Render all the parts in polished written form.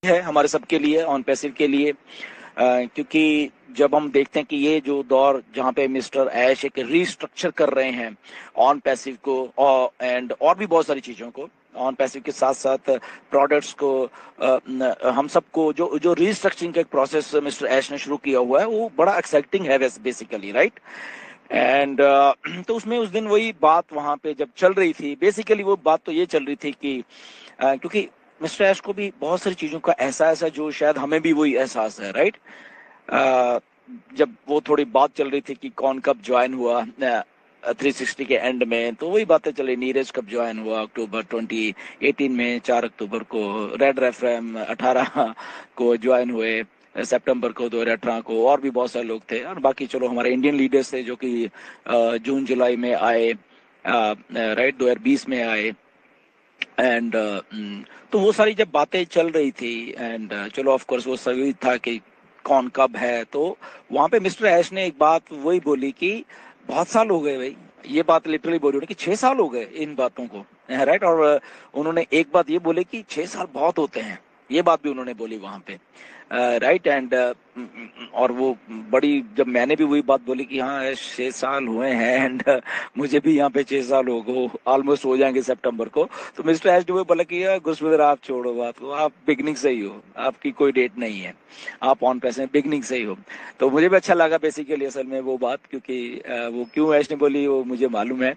है हमारे सबके लिए, ऑन पैसिव के लिए, क्योंकि जब हम देखते हैं कि ये जो दौर जहाँ पे मिस्टर ऐश एक रीस्ट्रक्चर कर रहे हैं ऑन पैसिव को और भी बहुत सारी चीज़ों को, ऑन पैसिव के साथ साथ प्रोडक्ट्स को, हम सबको जो जो रीस्ट्रक्चरिंग का एक प्रोसेस मिस्टर ऐश ने शुरू किया हुआ है वो बड़ा एक्साइटिंग है वैसे बेसिकली, राइट। एंड तो उसमें उस दिन वही बात वहाँ पे जब चल रही थी, बेसिकली वो बात तो ये चल रही थी कि क्योंकि मिस्टर ऐश को भी बहुत सारी चीज़ों का एहसास है जो शायद हमें भी वही एहसास है, राइट। जब वो थोड़ी बात चल रही थी कि कौन कब ज्वाइन हुआ 360 के एंड में, तो वही बातें चली, नीरज कब ज्वाइन हुआ अक्टूबर 2018 में, 4 अक्टूबर को, रेड एफएम 18 को ज्वाइन हुए, सितंबर को 2018 को, और भी बहुत सारे लोग थे, और बाकी चलो हमारे इंडियन लीडर्स थे जो कि जून जुलाई में आए, राइट, 2020 में आए। एंड तो वो सारी जब बातें चल रही थी, एंड चलो ऑफ कोर्स वो सही था कि कौन कब है, तो वहां पे मिस्टर ऐश ने एक बात वही बोली कि बहुत साल हो गए भाई, ये बात लिटरली बोली उन्होंने कि 6 साल हो गए इन बातों को, राइट। और उन्होंने एक बात ये बोले कि 6 साल बहुत होते हैं, ये बात भी उन्होंने बोली वहां पे, राइट। एंड और वो बड़ी, जब मैंने भी वही बात बोली कि हाँ 6 साल हुए हैं, एंड मुझे भी यहाँ पे 6 साल हो गए, ऑलमोस्ट हो जाएंगे सितंबर को, तो मिस्टर एच डुबे बोला कि यार गुरसविंदर आप छोड़ो बात को, आप बिगनिंग से ही हो, आपकी कोई डेट नहीं है, आप ऑन पैसे बिगनिंग से ही हो। तो मुझे भी अच्छा लगा बेसिकली असल में वो बात, क्योंकि वो क्यों ऐश ने बोली वो मुझे मालूम है।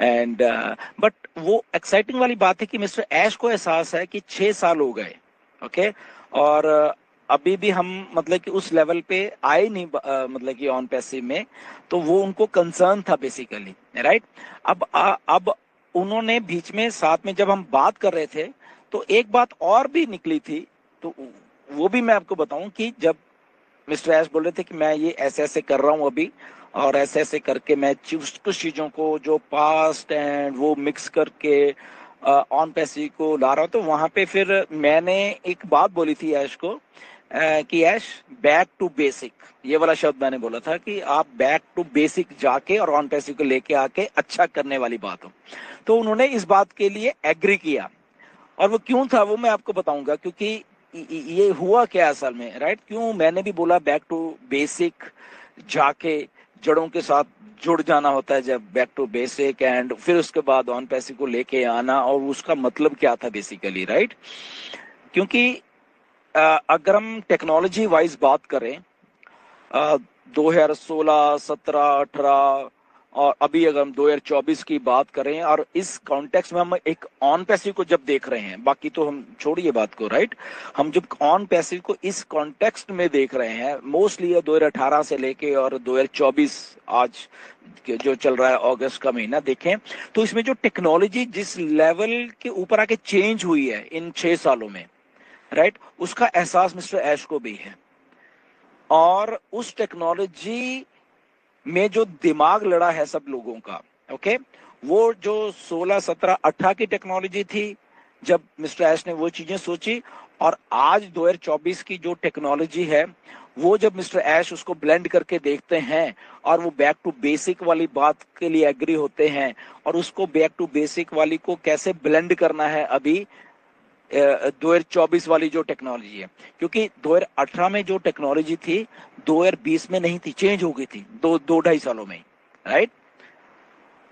एंड बट वो एक्साइटिंग वाली बात है कि मिस्टर ऐश को एहसास है कि 6 साल हो गए, ओके। और अभी भी हम मतलब कि उस लेवल पे आए नहीं, मतलब कि ऑन पैसिव में, तो वो उनको कंसर्न था बेसिकली, राइट। अब उन्होंने बीच में साथ में जब हम बात कर रहे थे तो एक बात और भी निकली थी, तो वो भी मैं आपको बताऊं कि जब मिस्टर एस बोल रहे थे कि मैं ये ऐसे ऐसे कर रहा हूँ अभी, और ऐसे ऐसे करके मैं कुछ चीजों को जो पास्ट एंड वो मिक्स करके ऑन पैसिव को ला रहा हूँ, तो वहां पे फिर मैंने एक बात बोली थी ऐश को, कि ऐश बैक टू बेसिक, ये वाला शब्द मैंने बोला था कि आप बैक टू बेसिक जाके और ऑन पैसिव को लेके आके अच्छा करने वाली बात हो। तो उन्होंने इस बात के लिए एग्री किया, और वो क्यों था वो मैं आपको बताऊंगा, क्योंकि ये हुआ क्या असल में, राइट। क्यों मैंने भी बोला बैक टू बेसिक, जाके जड़ों के साथ जुड़ जाना होता है जब बैक टू बेसिक, एंड फिर उसके बाद ऑन पैसिव को लेके आना, और उसका मतलब क्या था बेसिकली, राइट। क्योंकि अगर हम टेक्नोलॉजी वाइज बात करें, 2016, 17, 18 और अभी अगर हम 2024 की बात करें, और इस कॉन्टेक्स्ट में हम एक ऑन पैसिव को जब देख रहे हैं, बाकी तो हम छोड़िए बात को, राइट। हम जब ऑन पैसिव को इस कॉन्टेक्स्ट में देख रहे हैं, मोस्टली 2018 से लेके और 2024 आज जो चल रहा है, अगस्त का महीना देखें, तो इसमें जो टेक्नोलॉजी जिस लेवल के ऊपर आके चेंज हुई है इन 6 सालों में, राइट, उसका एहसास मिस्टर ऐश को भी है। और उस टेक्नोलॉजी में जो दिमाग लड़ा है सब लोगों का, ओके, वो जो 16, 17, 18 की टेक्नोलॉजी थी जब मिस्टर ऐश ने वो चीजें सोची, और आज 2024 की जो टेक्नोलॉजी है वो जब मिस्टर ऐश उसको ब्लेंड करके देखते हैं, और वो बैक टू बेसिक वाली बात के लिए एग्री होते हैं, और उसको बैक टू बेसिक वाली को कैसे ब्लेंड करना है अभी 2024 वाली जो टेक्नोलॉजी है, क्योंकि 2018 में जो टेक्नोलॉजी थी 2020 में नहीं थी, चेंज हो गई थी दो ढाई सालों में, राइट।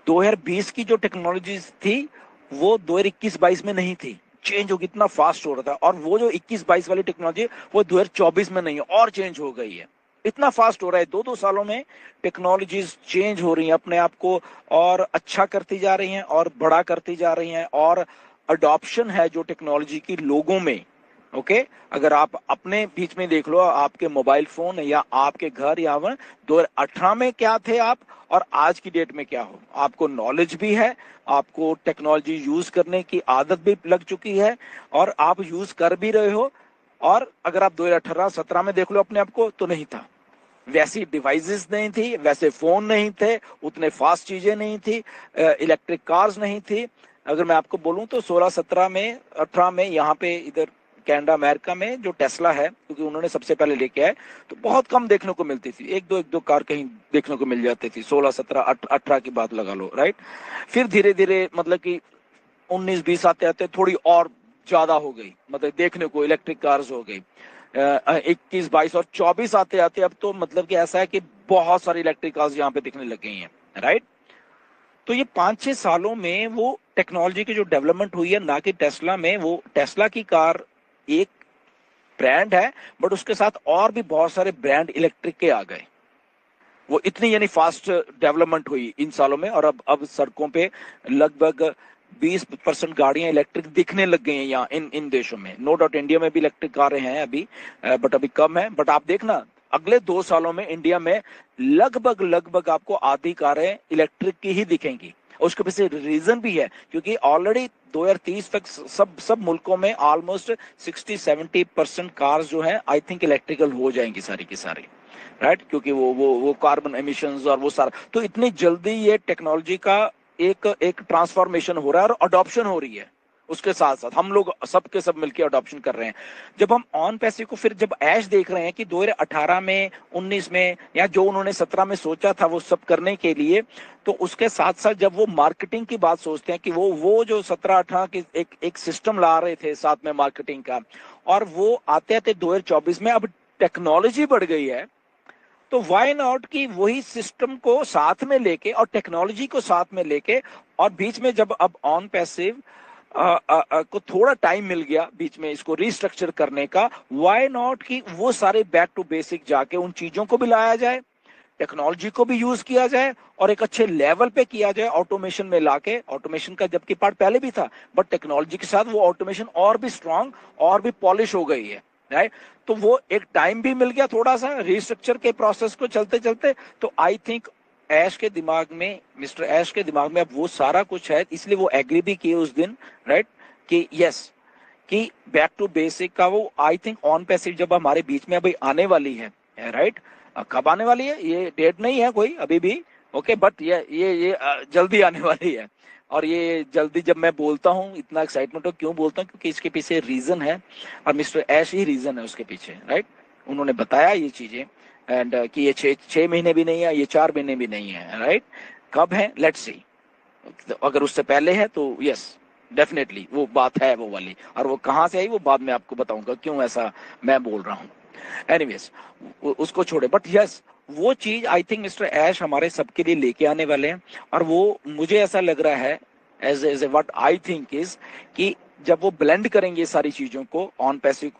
2020 की जो टेक्नोलॉजी थी वो 2021-22 में नहीं थी, चेंज हो गई, इतना फास्ट हो रहा था। और वो जो 21-22 वाली टेक्नोलॉजी वो 2024 में नहीं है, और चेंज हो गई है, इतना फास्ट हो रहा है, 2-2 सालों में टेक्नोलॉजीज चेंज हो रही हैं, अपने आप को और अच्छा करती जा रही हैं और बड़ा करती जा रही हैं, और अडॉप्शन है जो टेक्नोलॉजी की लोगों में, ओके। अगर आप अपने बीच में देख लो, आपके मोबाइल फोन या आपके घर, या 2018 में क्या थे आप और आज की डेट में क्या हो, आपको नॉलेज भी है, आपको टेक्नोलॉजी यूज करने की आदत भी लग चुकी है, और आप यूज कर भी रहे हो। और अगर आप 2018-17 में देख लो अपने आप को, तो नहीं था, वैसी डिवाइसेस नहीं थी, वैसे फोन नहीं थे, उतने फास्ट चीजें नहीं थी, इलेक्ट्रिक कार्स नहीं थी। अगर मैं आपको बोलूं तो 16, 17 में, 18 में यहाँ पे इधर कनाडा अमेरिका में जो टेस्ला है, क्योंकि उन्होंने सबसे पहले लेके आए, तो बहुत कम देखने को मिलती थी, एक दो कार कहीं देखने को मिल जाती थी, 16, 17, 18 की बात लगा लो, राइट। फिर धीरे धीरे मतलब कि 19-20 आते आते थोड़ी और ज्यादा हो गई, मतलब देखने को इलेक्ट्रिक कार्स हो गई 21, 22 और 24 आते आते अब तो मतलब कि ऐसा है कि बहुत सारी इलेक्ट्रिक कार्स यहाँ पे दिखने लग गई हैं, राइट। तो ये 5-6 सालों में वो टेक्नोलॉजी की जो डेवलपमेंट हुई है, ना कि टेस्ला में, वो टेस्ला की कार एक ब्रांड है, बट उसके साथ और भी बहुत सारे ब्रांड इलेक्ट्रिक के आ गए। वो इतनी यानी फास्ट डेवलपमेंट हुई इन सालों में, और अब सड़कों पे लगभग 20% गाड़ियां इलेक्ट्रिक दिखने लग गई हैं यहाँ इन इन देशों में। नो डाउट इंडिया में भी इलेक्ट्रिक कारें हैं अभी, बट अभी कम है। बट आप देखना अगले 2 सालों में इंडिया में लगभग लगभग आपको आधी कारें इलेक्ट्रिक की ही दिखेंगी। उसके पीछे रीजन भी है, क्योंकि ऑलरेडी 2030 तक सब मुल्कों में ऑलमोस्ट 60-70% कार्स जो है आई थिंक इलेक्ट्रिकल हो जाएंगी सारी की सारी, राइट। क्योंकि वो कार्बन एमिशंस और वो सारा, तो इतनी जल्दी ये टेक्नोलॉजी का एक एक ट्रांसफॉर्मेशन हो रहा है और अडॉप्शन हो रही है। उसके साथ साथ हम लोग सबके सब मिलकर अडॉप्शन कर रहे हैं। जब हम ऑन पैसिव को फिर जब ऐश देख रहे हैं कि 2018 में, 19 में, या जो उन्होंने 17 में सोचा था वो सब करने के लिए, तो उसके साथ साथ जब वो मार्केटिंग की बात सोचते हैं कि वो जो 17-18 की एक सिस्टम ला रहे थे साथ में मार्केटिंग का, और वो आते आते 2024 में अब टेक्नोलॉजी बढ़ गई है, तो वाई नॉट कि वही सिस्टम को साथ में लेके और टेक्नोलॉजी को साथ में लेके, और बीच में जब अब ऑन पैसिव को थोड़ा टाइम मिल गया बीच में इसको रिस्ट्रक्चर करने का, वाई नॉट कि वो सारे बैक टू बेसिक जाके उन चीजों को भी लाया जाए, टेक्नोलॉजी को भी यूज किया जाए, और एक अच्छे लेवल पे किया जाए ऑटोमेशन में लाके। ऑटोमेशन का जबकि पार्ट पहले भी था, बट टेक्नोलॉजी के साथ वो ऑटोमेशन और भी स्ट्रांग और भी पॉलिश हो गई है, राइट। तो वो एक टाइम भी मिल गया थोड़ा सा रिस्ट्रक्चर के प्रोसेस को चलते चलते। तो आई थिंक ऐश के दिमाग में, मिस्टर ऐश के दिमाग में अब वो सारा कुछ है, इसलिए वो एग्री भी किए उस दिन, राइट, कि यस, कि बैक टू बेसिक का वो आई थिंक ऑन पैसिव जब हमारे बीच में अभी आने वाली है, राइट। कब आने वाली है ये डेट नहीं है कोई अभी भी, ओके, बट ये जल्दी आने वाली है। और ये जल्दी जब मैं बोलता हूँ इतना एक्साइटमेंट हो, क्यों बोलता हूँ, क्योंकि इसके पीछे रीजन है, और मिस्टर ऐश ही रीजन है उसके पीछे, राइट। उन्होंने बताया ये चीजें, एंड कि ये 6 महीने भी नहीं है, ये 4 महीने भी नहीं है, राइट। कब है, लेट्स सी। अगर उससे पहले है तो यस, डेफिनेटली वो बात है वो वाली, और वो कहाँ से आई वो बाद में आपको बताऊंगा क्यों ऐसा मैं बोल रहा हूँ। एनीवेज उसको छोड़े, बट यस, वो चीज आई थिंक मिस्टर ऐश हमारे सबके लिए लेके आने वाले हैं। और वो मुझे ऐसा लग रहा है, as a what I think is, कि जब वो ब्लेंड करेंगे सारी चीजों को, ऑन पैसिव